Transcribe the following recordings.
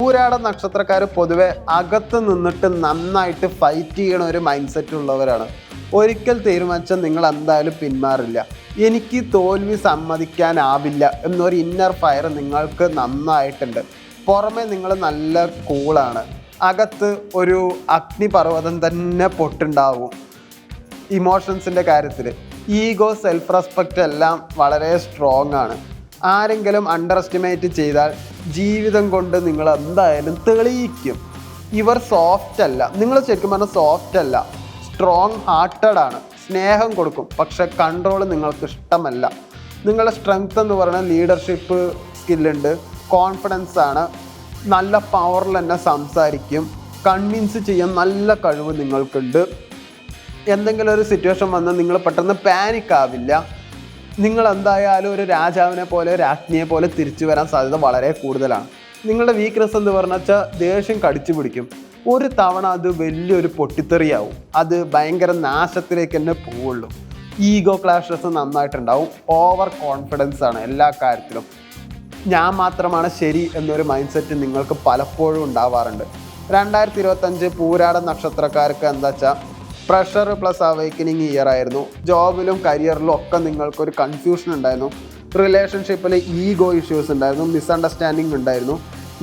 പൂരാട നക്ഷത്രക്കാർ പൊതുവെ അകത്ത് നിന്നിട്ട് നന്നായിട്ട് ഫൈറ്റ് ചെയ്യണ ഒരു മൈൻഡ് സെറ്റ് ഉള്ളവരാണ്. ഒരിക്കൽ തീരുമാനിച്ചാൽ നിങ്ങൾ എന്തായാലും പിന്മാറില്ല. എനിക്ക് തോൽവി സമ്മതിക്കാനാവില്ല എന്നൊരു ഇന്നർ ഫയർ നിങ്ങൾക്ക് നന്നായിട്ടുണ്ട്. പുറമെ നിങ്ങൾ നല്ല കൂളാണ്, അകത്ത് ഒരു അഗ്നിപർവ്വതം തന്നെ പൊട്ടുണ്ടാവും. ഇമോഷൻസിൻ്റെ കാര്യത്തിൽ ഈഗോ, സെൽഫ് റെസ്പെക്റ്റ് എല്ലാം വളരെ സ്ട്രോങ് ആണ്. ആരെങ്കിലും അണ്ടർ എസ്റ്റിമേറ്റ് ചെയ്താൽ ജീവിതം കൊണ്ട് നിങ്ങൾ എന്തായാലും തെളിയിക്കും. ഇവർ സോഫ്റ്റ് അല്ല, നിങ്ങൾ ശരിക്കും പറഞ്ഞാൽ സോഫ്റ്റ് അല്ല, സ്ട്രോങ് ഹാർട്ടഡ് ആണ്. സ്നേഹം കൊടുക്കും, പക്ഷെ കൺട്രോൾ നിങ്ങൾക്ക് ഇഷ്ടമല്ല. നിങ്ങളുടെ സ്ട്രെങ്ത് എന്ന് പറയുന്നത് ലീഡർഷിപ്പ് സ്കില്ലുണ്ട്, കോൺഫിഡൻസ് ആണ്, നല്ല പവറിൽ തന്നെ സംസാരിക്കും, കൺവിൻസ് ചെയ്യാൻ നല്ല കഴിവ് നിങ്ങൾക്കുണ്ട്. എന്തെങ്കിലും ഒരു സിറ്റുവേഷൻ വന്നാൽ നിങ്ങൾ പെട്ടെന്ന് പാനിക് ആവില്ല. നിങ്ങൾ എന്തായാലും ഒരു രാജാവിനെ പോലെ, രാജ്ഞിയെ പോലെ തിരിച്ചു വരാൻ സാധ്യത വളരെ കൂടുതലാണ്. നിങ്ങളുടെ വീക്ക്നെസ് എന്ന് പറഞ്ഞാൽ ദേഷ്യം കടിച്ചു പിടിക്കും. ഒരു തവണ അത് വലിയൊരു പൊട്ടിത്തെറിയാവും, അത് ഭയങ്കര നാശത്തിലേക്ക് തന്നെ പോവുള്ളൂ. ഈഗോ ക്ലാഷസ് നന്നായിട്ടുണ്ടാവും. ഓവർ കോൺഫിഡൻസ് ആണ് എല്ലാ കാര്യത്തിലും. ഞാൻ മാത്രമാണ് ശരി എന്നൊരു മൈൻഡ് സെറ്റ് നിങ്ങൾക്ക് പലപ്പോഴും ഉണ്ടാവാറുണ്ട്. 2025 പൂരാട നക്ഷത്രക്കാർക്ക് എന്താ വെച്ചാൽ പ്രഷർ പ്ലസ് അവേക്കനിങ് ഇയർ ആയിരുന്നു. ജോബിലും കരിയറിലും ഒക്കെ നിങ്ങൾക്കൊരു കൺഫ്യൂഷൻ ഉണ്ടായിരുന്നു. റിലേഷൻഷിപ്പിൽ ഈഗോ ഇഷ്യൂസ് ഉണ്ടായിരുന്നു, മിസ്അണ്ടർസ്റ്റാൻഡിങ് ഉണ്ടായിരുന്നു.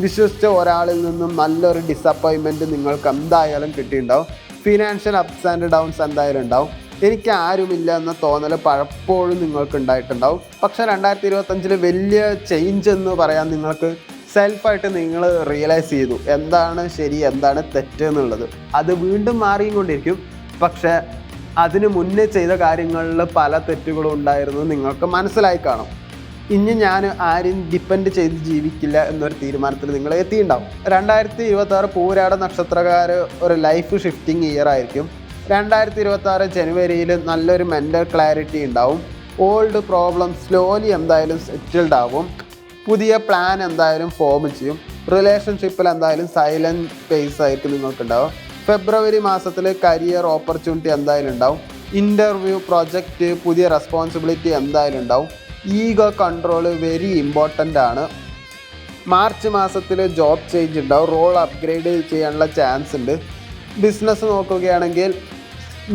വിശ്വസിച്ച ഒരാളിൽ നിന്നും നല്ലൊരു ഡിസപ്പോയിൻമെൻറ്റ് നിങ്ങൾക്ക് എന്തായാലും കിട്ടിയിട്ടുണ്ടാവും. ഫിനാൻഷ്യൽ അപ്സ് ആൻഡ് ഡൗൺസ് എന്തായാലും ഉണ്ടാവും. എനിക്ക് ആരുമില്ല എന്ന തോന്നൽ പലപ്പോഴും നിങ്ങൾക്ക് ഉണ്ടായിട്ടുണ്ടാവും. പക്ഷേ 2025 വലിയ ചേഞ്ച് എന്ന് പറയാൻ നിങ്ങൾക്ക് സെൽഫായിട്ട് നിങ്ങൾ റിയലൈസ് ചെയ്തു എന്താണ് ശരി എന്താണ് തെറ്റ് എന്നുള്ളത്. അത് വീണ്ടും മാറിക്കൊണ്ടിരിക്കും. പക്ഷേ അതിന് മുന്നേ ചെയ്ത കാര്യങ്ങളിൽ പല തെറ്റുകളും ഉണ്ടായിരുന്നു നിങ്ങൾക്ക് മനസ്സിലായി കാണും. ഇനി ഞാൻ ആരും ഡിപ്പെൻഡ് ചെയ്ത് ജീവിക്കില്ല എന്നൊരു തീരുമാനത്തിൽ നിങ്ങൾ എത്തിയിട്ടുണ്ടാവും. 2026 പൂരാട നക്ഷത്രക്കാർ ഒരു ലൈഫ് ഷിഫ്റ്റിംഗ് ഇയർ ആയിരിക്കും. 2026 ജനുവരിയിൽ നല്ലൊരു മെൻ്റൽ ക്ലാരിറ്റി ഉണ്ടാവും. ഓൾഡ് പ്രോബ്ലം സ്ലോലി എന്തായാലും സെറ്റിൽഡ് ആവും. പുതിയ പ്ലാൻ എന്തായാലും ഫോം ചെയ്യും. റിലേഷൻഷിപ്പിൽ എന്തായാലും സൈലൻറ്റ് സ്പേസ് ആയിരിക്കും നിങ്ങൾക്കുണ്ടാവും. ഫെബ്രുവരി മാസത്തിൽ കരിയർ ഓപ്പർച്യൂണിറ്റി എന്തായാലും ഉണ്ടാവും. ഇൻ്റർവ്യൂ, പ്രൊജക്റ്റ്, പുതിയ റെസ്പോൺസിബിലിറ്റി എന്തായാലും ഉണ്ടാവും. ഈഗോ കൺട്രോൾ വെരി ഇമ്പോർട്ടൻ്റ് ആണ്. മാർച്ച് മാസത്തിൽ ജോബ് ചേഞ്ച് ഉണ്ടാവും, റോൾ അപ്ഗ്രേഡ് ചെയ്യാനുള്ള ചാൻസ് ഉണ്ട്. ബിസിനസ് നോക്കുകയാണെങ്കിൽ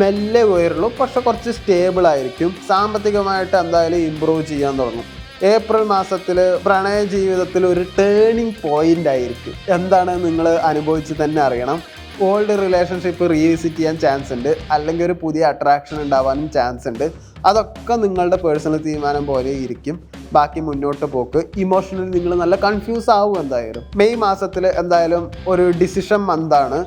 മെല്ലെ ഉയരുള്ളൂ, പക്ഷെ കുറച്ച് സ്റ്റേബിൾ ആയിരിക്കും. സാമ്പത്തികമായിട്ട് എന്തായാലും ഇമ്പ്രൂവ് ചെയ്യാൻ തുടങ്ങും. ഏപ്രിൽ മാസത്തിൽ പ്രണയ ജീവിതത്തിൽ ഒരു ടേണിംഗ് പോയിൻ്റ് ആയിരിക്കും. എന്താണ് നിങ്ങൾ അനുഭവിച്ച് തന്നെ അറിയണം. ഓൾഡ് റിലേഷൻഷിപ്പ് റീവിസിറ്റ് ചെയ്യാൻ ചാൻസ് ഉണ്ട്, അല്ലെങ്കിൽ ഒരു പുതിയ അട്രാക്ഷൻ ഉണ്ടാവാനും ചാൻസ് ഉണ്ട്. അതൊക്കെ നിങ്ങളുടെ പേഴ്സണൽ തീരുമാനം പോലെ ഇരിക്കും. ബാക്കി മുന്നോട്ട് പോക്ക് ഇമോഷണലി നിങ്ങൾ നല്ല കൺഫ്യൂസ് ആവും. എന്തായാലും മെയ് മാസത്തിൽ എന്തായാലും ഒരു ഡിസിഷൻ മന്താണ്.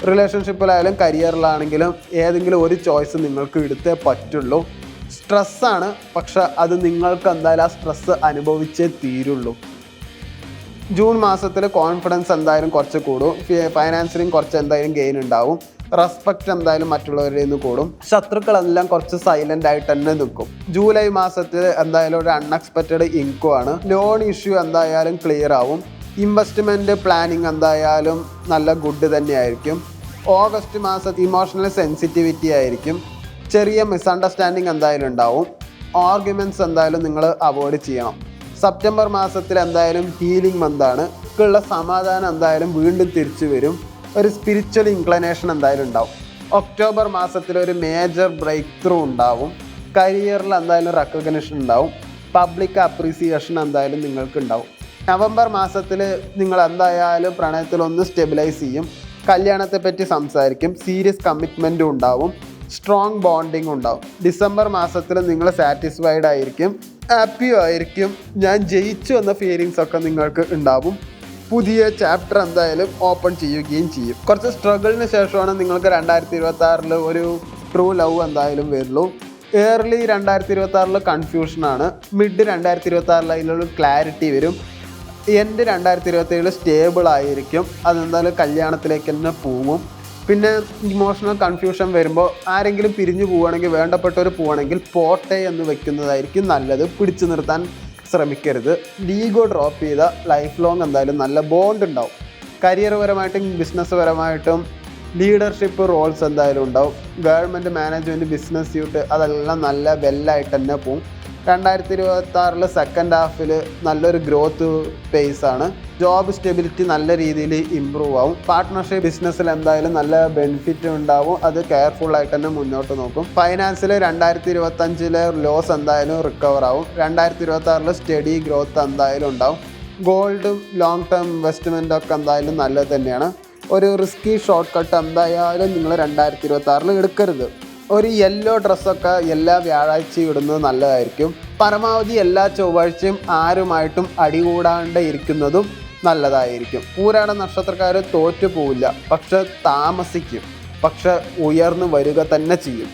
റിലേഷൻഷിപ്പിലായാലും കരിയറിലാണെങ്കിലും ഏതെങ്കിലും ഒരു ചോയ്സ് നിങ്ങൾക്ക് എടുത്തേ പറ്റുള്ളൂ. സ്ട്രെസ്സാണ്, പക്ഷെ അത് നിങ്ങൾക്ക് എന്തായാലും ആ സ്ട്രെസ്സ് അനുഭവിച്ചേ തീരുള്ളൂ. ജൂൺ മാസത്തിൽ കോൺഫിഡൻസ് എന്തായാലും കുറച്ച് കൂടും. ഫൈനാൻഷ്യലിയും കുറച്ച് എന്തായാലും ഗെയിൻ ഉണ്ടാവും. റെസ്പെക്റ്റ് എന്തായാലും മറ്റുള്ളവരിൽ നിന്ന് കൂടും. ശത്രുക്കളെല്ലാം കുറച്ച് സൈലൻ്റ് ആയിട്ട് തന്നെ നിൽക്കും. ജൂലൈ മാസത്തിൽ എന്തായാലും ഒരു അൺഎക്സ്പെക്റ്റഡ് ഇൻകം ആണ്. ലോൺ ഇഷ്യൂ എന്തായാലും ക്ലിയർ ആവും. ഇൻവെസ്റ്റ്മെൻറ്റ് പ്ലാനിങ് എന്തായാലും നല്ല ഗുഡ് തന്നെയായിരിക്കും. ഓഗസ്റ്റ് മാസത്തിൽ ഇമോഷണൽ സെൻസിറ്റിവിറ്റി ആയിരിക്കും. ചെറിയ മിസ്അണ്ടർസ്റ്റാൻഡിങ് എന്തായാലും ഉണ്ടാവും. ആർഗ്യുമെൻറ്റ്സ് എന്തായാലും നിങ്ങൾ അവോയ്ഡ് ചെയ്യണം. സെപ്റ്റംബർ മാസത്തിൽ എന്തായാലും ഹീലിംഗ് മന്താണ്. ഉള്ള സമാധാനം എന്തായാലും വീണ്ടും തിരിച്ചു വരും. ഒരു സ്പിരിച്വൽ ഇൻക്ലിനേഷൻ എന്തായാലും ഉണ്ടാവും. ഒക്ടോബർ മാസത്തിൽ ഒരു മേജർ ബ്രേക്ക് ത്രൂ ഉണ്ടാവും. കരിയറിൽ എന്തായാലും റെക്കഗ്നിഷൻ ഉണ്ടാവും. പബ്ലിക് അപ്രീസിയേഷൻ എന്തായാലും നിങ്ങൾക്ക് ഉണ്ടാവും. നവംബർ മാസത്തിൽ നിങ്ങൾ എന്തായാലും പ്രണയത്തിലൊന്ന് സ്റ്റെബിലൈസ് ചെയ്യും. കല്യാണത്തെപ്പറ്റി സംസാരിക്കും. സീരിയസ് കമ്മിറ്റ്മെൻറ്റും ഉണ്ടാവും. സ്ട്രോങ് ബോണ്ടിങ് ഉണ്ടാവും. ഡിസംബർ മാസത്തിൽ നിങ്ങൾ സാറ്റിസ്ഫൈഡ് ആയിരിക്കും, ഹാപ്പിയും ആയിരിക്കും. ഞാൻ ജയിച്ചു എന്ന ഫീലിങ്സ് ഒക്കെ നിങ്ങൾക്ക് ഉണ്ടാവും. പുതിയ ചാപ്റ്റർ എന്തായാലും ഓപ്പൺ ചെയ്യുകയും ചെയ്യും. കുറച്ച് സ്ട്രഗിളിന് ശേഷമാണ് നിങ്ങൾക്ക് 2026 ഒരു ട്രൂ ലവ് എന്തായാലും വരുള്ളൂ. ഏർലി 2026 കൺഫ്യൂഷനാണ്. മിഡ് 2026 അതിലൊരു ക്ലാരിറ്റി വരും. എൻഡ് 2027 സ്റ്റേബിൾ ആയിരിക്കും. അതെന്തായാലും കല്യാണത്തിലേക്ക് തന്നെ പോവും. പിന്നെ ഇമോഷണൽ കൺഫ്യൂഷൻ വരുമ്പോൾ ആരെങ്കിലും പിരിഞ്ഞു പോവുകയാണെങ്കിൽ, വേണ്ടപ്പെട്ടവർ പോവുകയാണെങ്കിൽ പോട്ടെ എന്ന് വെക്കുന്നതായിരിക്കും നല്ലത്. പിടിച്ചു നിർത്താൻ ശ്രമിക്കരുത്. ഈഗോ ഡ്രോപ്പ് ചെയ്ത ലൈഫ് ലോങ് എന്തായാലും നല്ല ബോണ്ട് ഉണ്ടാവും. കരിയർ പരമായിട്ടും ബിസിനസ് പരമായിട്ടും ലീഡർഷിപ്പ് റോൾസ് എന്തായാലും ഉണ്ടാവും. ഗവൺമെൻറ്, മാനേജ്മെൻറ്റ്, ബിസിനസ് സ്യൂട്ട് അതെല്ലാം നല്ല വെല്ലായിട്ട് തന്നെ പോവും. 2026 സെക്കൻഡ് ഹാഫിൽ നല്ലൊരു ഗ്രോത്ത് പേസാണ്. ജോബ് സ്റ്റെബിലിറ്റി നല്ല രീതിയിൽ ഇമ്പ്രൂവ് ആവും. പാർട്ട്ണർഷിപ്പ് ബിസിനസ്സിൽ എന്തായാലും നല്ല ബെനിഫിറ്റ് ഉണ്ടാവും. അത് കെയർഫുള്ളായിട്ട് തന്നെ മുന്നോട്ട് നോക്കും. ഫൈനാൻസിൽ 2025 ലോസ് എന്തായാലും റിക്കവർ ആവും. 2026 സ്റ്റഡി ഗ്രോത്ത് എന്തായാലും ഉണ്ടാവും. ഗോൾഡും ലോങ് ടേം ഇൻവെസ്റ്റ്മെൻറ്റും ഒക്കെ എന്തായാലും നല്ലത് തന്നെയാണ്. ഒരു റിസ്കി ഷോർട്ട് കട്ട് എന്തായാലും നിങ്ങൾ 2026 എടുക്കരുത്. ഒരു യെല്ലോ ഡ്രസ്സൊക്കെ എല്ലാ വ്യാഴാഴ്ചയും ഇടുന്നത് നല്ലതായിരിക്കും. പരമാവധി എല്ലാ ചൊവ്വാഴ്ചയും ആരുമായിട്ടും അടികൂടാണ്ട് ഇരിക്കുന്നതും നല്ലതായിരിക്കും. പൂരാട നക്ഷത്രക്കാർ തോറ്റു പോവില്ല, പക്ഷെ താമസിക്കും, പക്ഷെ ഉയർന്നു വരിക തന്നെ ചെയ്യും.